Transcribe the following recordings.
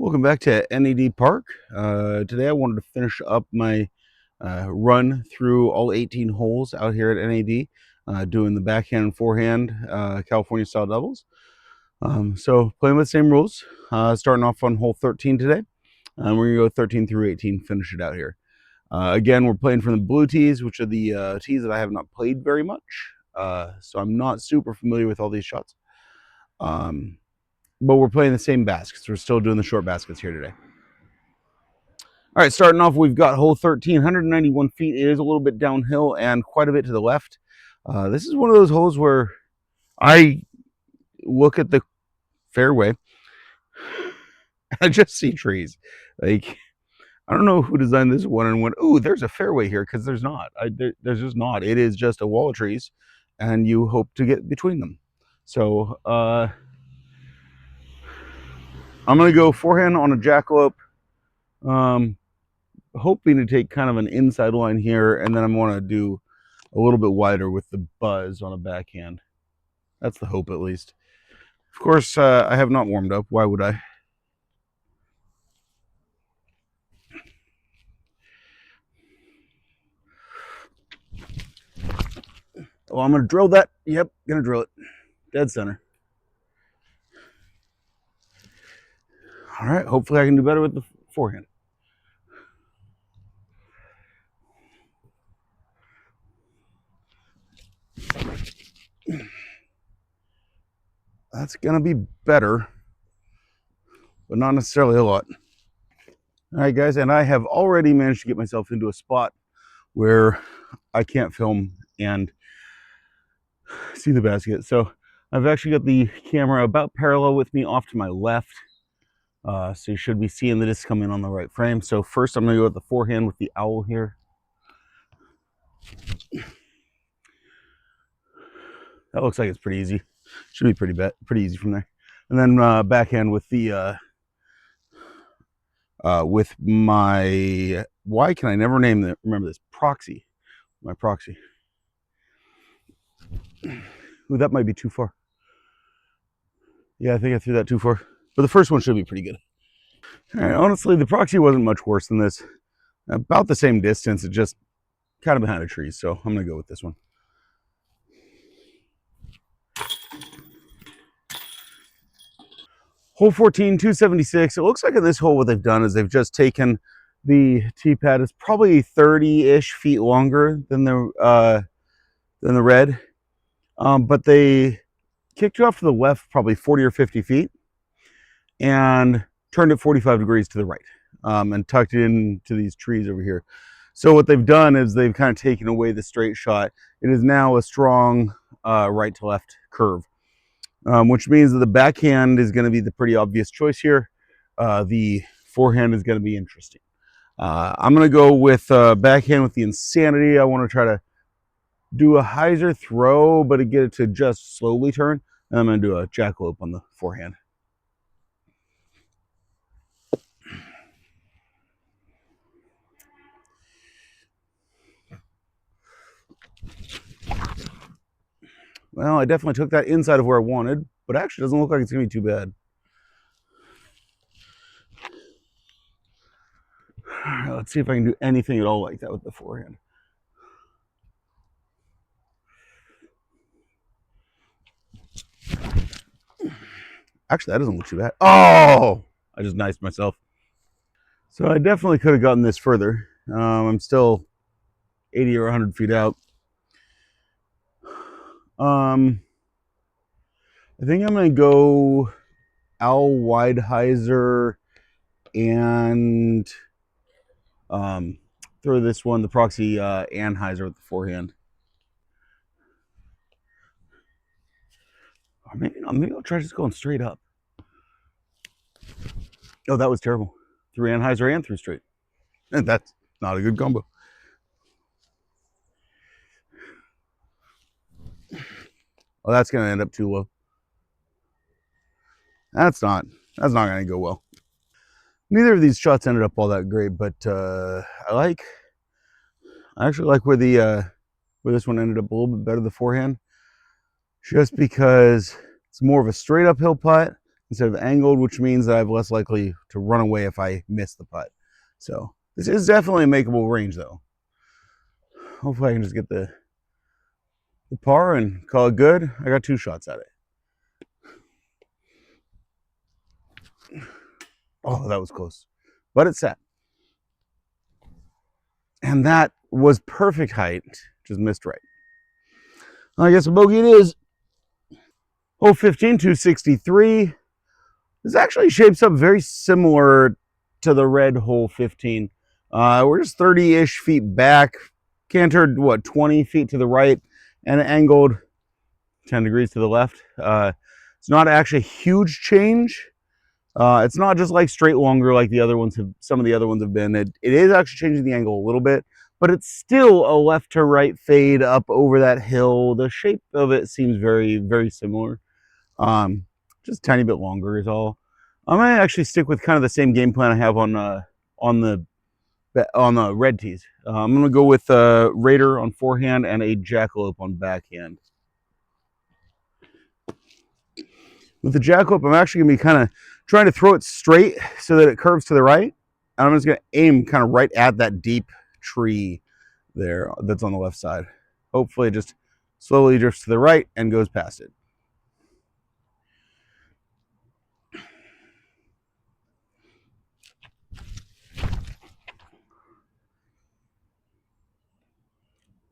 Welcome back to NAD Park. Today I wanted to finish up my run through all 18 holes out here at NAD, doing the backhand and forehand California style doubles. So playing with the same rules, starting off on hole 13 today. We're gonna go 13 through 18, finish it out here. Again, we're playing from the blue tees, which are the tees that I have not played very much. So I'm not super familiar with all these shots. But we're playing the same baskets. We're still doing the short baskets here today. All right, starting off, we've got hole 13, 191 feet. It is a little bit downhill and quite a bit to the left. This is one of those holes where I look at the fairway and I just see trees. Like, I don't know who designed this one and went, ooh, there's a fairway here, because there's not. There's just not. It is just a wall of trees, and you hope to get between them. So I'm going to go forehand on a jackalope. Hoping to take kind of an inside line here, and then I'm going to do a little bit wider with the buzz on a backhand. That's the hope, at least. Of course, I have not warmed up. Why would I? Oh, I'm going to drill that. Yep, going to drill it. Dead center. All right, hopefully I can do better with the forehand. That's going to be better, but not necessarily a lot. All right, guys, and I have already managed to get myself into a spot where I can't film and see the basket. So I've actually got the camera about parallel with me off to my left. So you should be seeing the disc come in on the right frame. So first I'm going to go with the forehand with the owl here. That looks like it's pretty easy. Should be pretty easy from there. And then backhand with the with my, why can I never remember this, proxy. My proxy. Ooh, that might be too far. Yeah, I think I threw that too far. But the first one should be pretty good. All right, honestly, the proxy wasn't much worse than this. About the same distance, it just kind of behind a tree. So I'm going to go with this one. Hole 14, 276. It looks like in this hole what they've done is they've just taken the tee pad. It's probably 30-ish feet longer than the red. But they kicked it off to the left probably 40 or 50 feet and turned it 45 degrees to the right, and tucked it into these trees over here. So what they've done is they've kind of taken away the straight shot. It is now a strong right to left curve, which means that the backhand is going to be the pretty obvious choice here. The forehand is going to be interesting. I'm going to go with backhand with the insanity. I want to try to do a hyzer throw, but to get it to just slowly turn. And I'm going to do a jackalope on the forehand. Well, I definitely took that inside of where I wanted, but actually doesn't look like it's going to be too bad. All right, let's see if I can do anything at all like that with the forehand. Actually, that doesn't look too bad. Oh, I just knifed myself. So I definitely could have gotten this further. I'm still 80 or 100 feet out. I think I'm going to go owl wide hyzer and throw this one, the proxy and hyzer with the forehand. Or maybe I'll try just going straight up. Oh, that was terrible. Through Anheuser and through straight. And that's not a good combo. Oh, that's going to end up too low. That's not going to go well. Neither of these shots ended up all that great, but I actually like where this one ended up a little bit better, the forehand, just because it's more of a straight uphill putt. instead of angled, which means that I'm less likely to run away if I miss the putt. So this is definitely a makeable range, though. Hopefully I can just get the par and call it good. I got 2 shots at it. Oh, that was close. But it sat. And that was perfect height. Just missed right. I guess a bogey it is. Hole 15, 263. This actually shapes up very similar to the red hole 15. We're just 30-ish feet back, cantered, 20 feet to the right, and angled 10 degrees to the left. It's not actually a huge change. It's not just like straight longer like the other ones have. Some of the other ones have been. It is actually changing the angle a little bit, but it's still a left to right fade up over that hill. The shape of it seems very, very similar. Just a tiny bit longer is all. I might actually stick with kind of the same game plan I have on the red tees. I'm gonna go with Raider on forehand and a Jackalope on backhand. With the Jackalope, I'm actually gonna be kind of trying to throw it straight so that it curves to the right. And I'm just gonna aim kind of right at that deep tree there that's on the left side. Hopefully it just slowly drifts to the right and goes past it.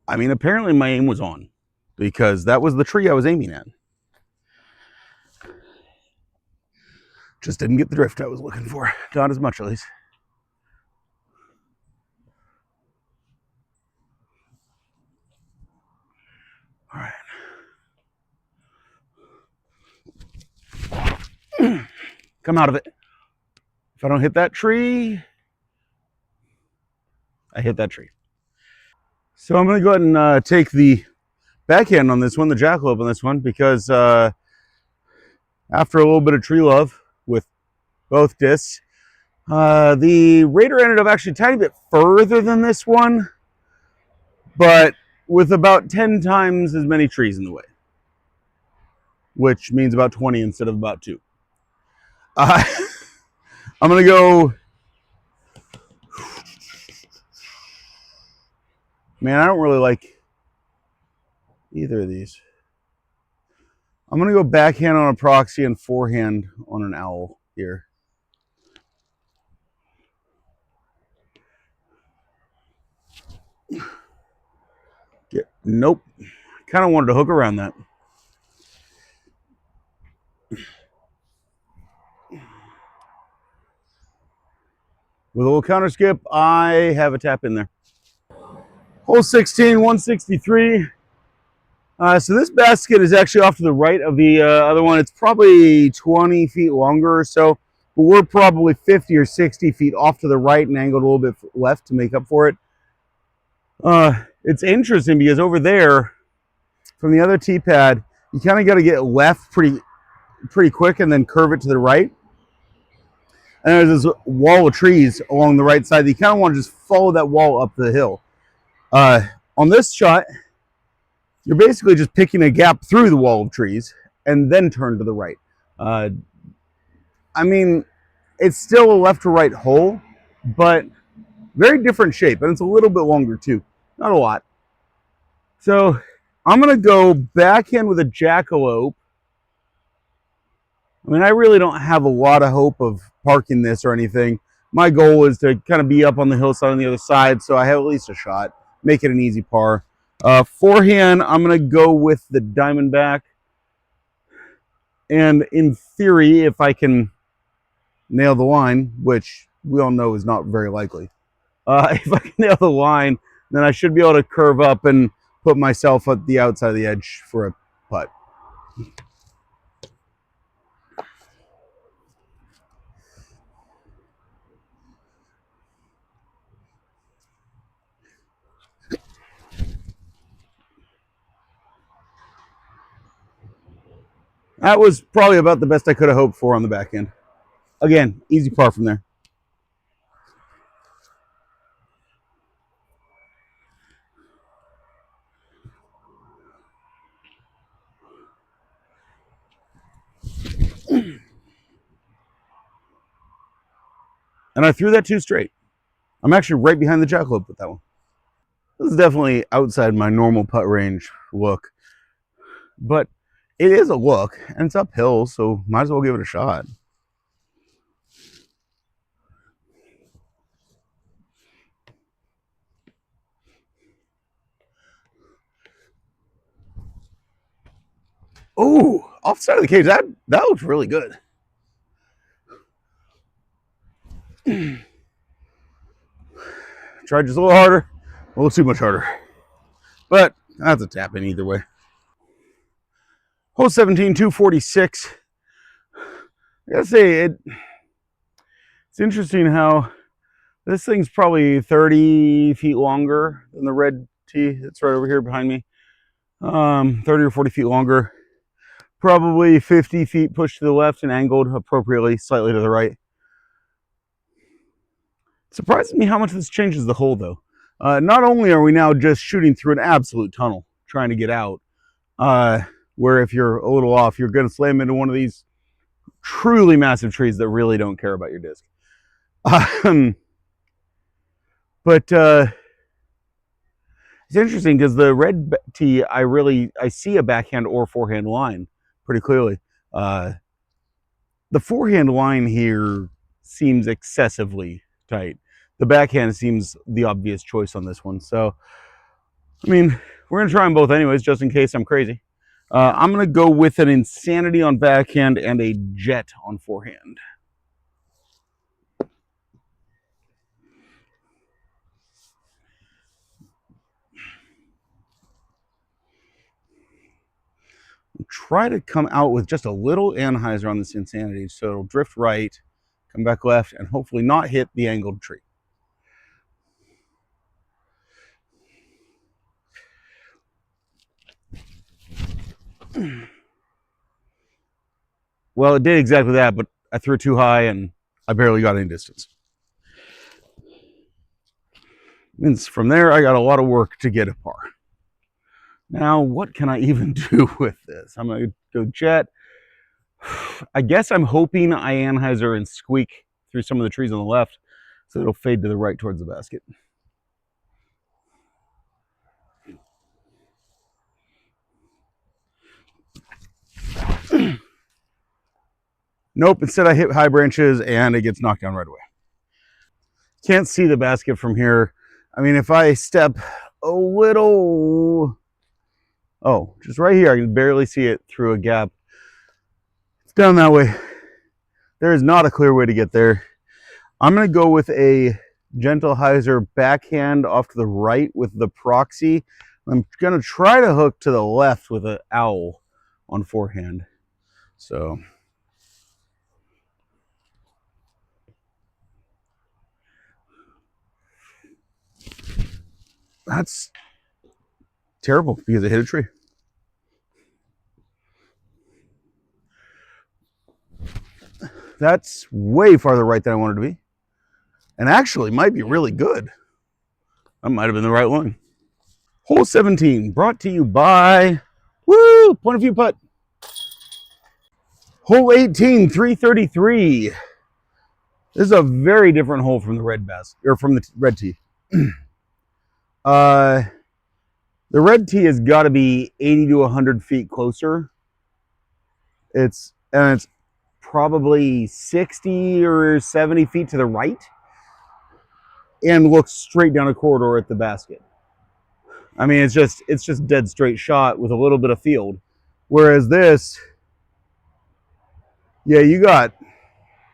I mean, apparently my aim was on because that was the tree I was aiming at. Just didn't get the drift I was looking for. Not as much, at least. All right. Come out of it. If I don't hit that tree, I hit that tree. So I'm going to go ahead and take the backhand on this one, the Jackalope on this one, because after a little bit of tree love with both discs, the Raider ended up actually a tiny bit further than this one, but with about 10 times as many trees in the way, which means about 20 instead of about 2. I'm going to go... Man, I don't really like either of these. I'm going to go backhand on a proxy and forehand on an owl here. Nope. Kind of wanted to hook around that. With a little counter skip, I have a tap in there. Hole 16, 163. So this basket is actually off to the right of the other one. It's probably 20 feet longer or so, but we're probably 50 or 60 feet off to the right and angled a little bit left to make up for it. It's interesting because over there, from the other tee pad, you kind of got to get left pretty quick and then curve it to the right. And there's this wall of trees along the right side. You kind of want to just follow that wall up the hill. On this shot, you're basically just picking a gap through the wall of trees and then turn to the right. I mean, it's still a left to right hole, but very different shape, and it's a little bit longer too. Not a lot. So I'm going to go backhand with a Jackalope. I mean, I really don't have a lot of hope of parking this or anything. My goal is to kind of be up on the hillside on the other side, so I have at least a shot. Make it an easy par. Forehand, I'm going to go with the Diamondback. And in theory, if I can nail the line, which we all know is not very likely, if I can nail the line, then I should be able to curve up and put myself at the outside of the edge for a putt. That was probably about the best I could have hoped for on the back end. Again, easy par from there. And I threw that 2 straight. I'm actually right behind the jackalope with that one. This is definitely outside my normal putt range look, but it is a look, and it's uphill, so might as well give it a shot. Oh, off the side of the cage. That looks really good. Tried just a little harder, a little too much harder, but that's a tap in either way. Hole 17, 246. I gotta say, it's interesting how this thing's probably 30 feet longer than the red tee that's right over here behind me. 30 or 40 feet longer. Probably 50 feet pushed to the left and angled appropriately, slightly to the right. It surprises me how much this changes the hole, though. Not only are we now just shooting through an absolute tunnel trying to get out, where if you're a little off, you're going to slam into one of these truly massive trees that really don't care about your disc. But it's interesting because the red tee, I see a backhand or forehand line pretty clearly. The forehand line here seems excessively tight. The backhand seems the obvious choice on this one. So, I mean, we're going to try them both anyways, just in case I'm crazy. I'm going to go with an insanity on backhand and a jet on forehand. Try to come out with just a little anhyzer on this insanity so it'll drift right, come back left, and hopefully not hit the angled tree. Well, it did exactly that, but I threw too high and I barely got any distance. Means from there, I got a lot of work to get a par. Now, what can I even do with this? I'm going to go jet. I guess I'm hoping I anhyzer and squeak through some of the trees on the left so it'll fade to the right towards the basket. Nope, instead I hit high branches and it gets knocked down right away. Can't see the basket from here. I mean, if I step a little, oh, just right here, I can barely see it through a gap. It's down that way. There is not a clear way to get there. I'm going to go with a gentle hyzer backhand off to the right with the proxy. I'm going to try to hook to the left with an owl on forehand. So that's terrible because it hit a tree. That's way farther right than I wanted to be. And actually might be really good. That might have been the right one. Hole 17 brought to you by Point of View Putt. Hole 18, 333. This is a very different hole from the red basket, or from the red tee. The red tee has got to be 80 to 100 feet closer. It's probably 60 or 70 feet to the right and looks straight down a corridor at the basket. I mean, it's just dead straight shot with a little bit of field. Whereas this, yeah, you got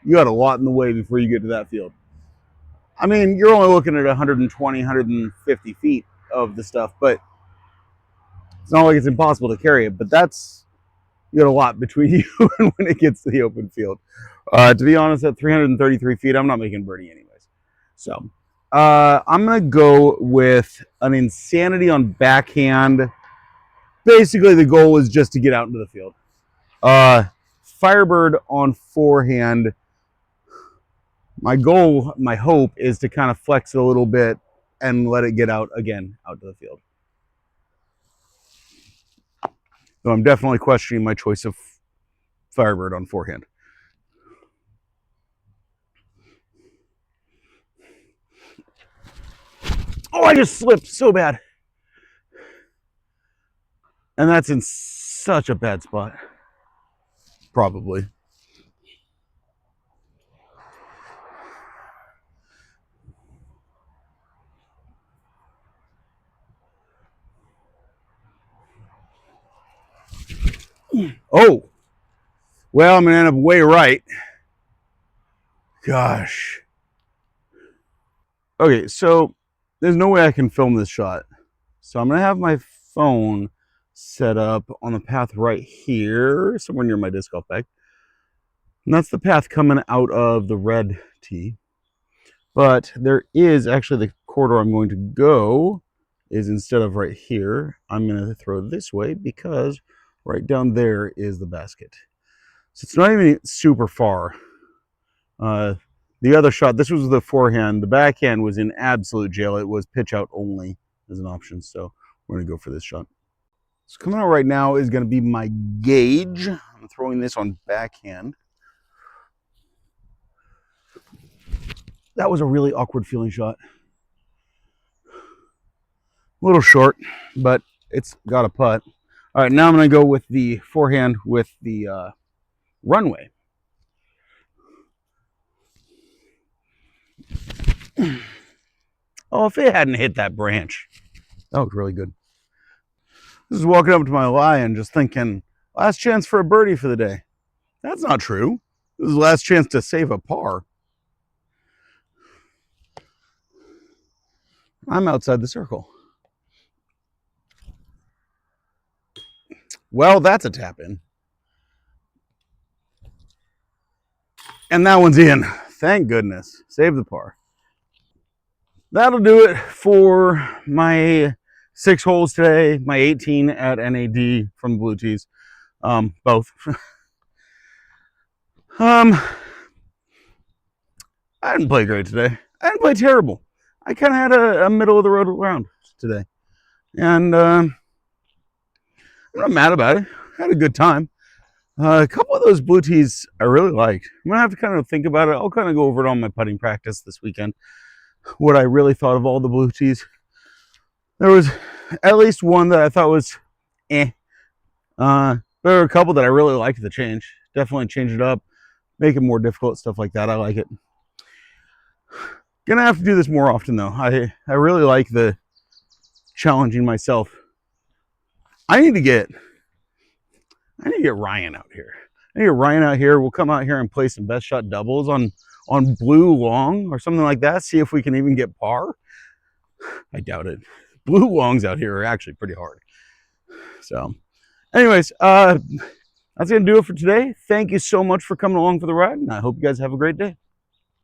a lot in the way before you get to that field. I mean, you're only looking at 120, 150 feet of the stuff, but it's not like it's impossible to carry it. But you got a lot between you and when it gets to the open field. To be honest, at 333 feet, I'm not making birdie anyways. So I'm going to go with an insanity on backhand. Basically, the goal is just to get out into the field. Firebird on forehand. My goal, my hope is to kind of flex it a little bit and let it get out again, out to the field. So I'm definitely questioning my choice of Firebird on forehand. Oh, I just slipped so bad. And that's in such a bad spot. Probably. Oh, well, I'm going to end up way right. Gosh. Okay, so there's no way I can film this shot. So I'm going to have my phone set up on the path right here, somewhere near my disc golf bag. And that's the path coming out of the red tee. But there is actually the corridor I'm going to go is instead of right here, I'm going to throw this way because right down there is the basket. So it's not even super far. The other shot, this was the forehand. The backhand was in absolute jail. It was pitch out only as an option. So we're going to go for this shot. So coming out right now is going to be my gauge. I'm throwing this on backhand. That was a really awkward feeling shot. A little short, but it's got a putt. All right, now I'm going to go with the forehand with the runway. Oh, if it hadn't hit that branch, that was really good. This is walking up to my lie and just thinking, last chance for a birdie for the day. That's not true. This is the last chance to save a par. I'm outside the circle. Well, that's a tap in. And that one's in. Thank goodness. Save the par. That'll do it for my 6 holes today, my 18 at NAD from the Blue Tees. Both. I didn't play great today. I didn't play terrible. I kind of had a middle of the road round today. And I'm not mad about it. I had a good time. A couple of those Blue Tees I really liked. I'm going to have to kind of think about it. I'll kind of go over it on my putting practice this weekend. What I really thought of all the Blue Tees. There was at least one that I thought was eh. There were a couple that I really liked the change. Definitely change it up. Make it more difficult, stuff like that. I like it. Gonna have to do this more often though. I really like the challenging myself. I need to get Ryan out here. I need to get Ryan out here. We'll come out here and play some best shot doubles on blue long or something like that. See if we can even get par. I doubt it. Blue longs out here are actually pretty hard. So anyways, that's gonna do it for today. Thank you so much for coming along for the ride, and I hope you guys have a great day.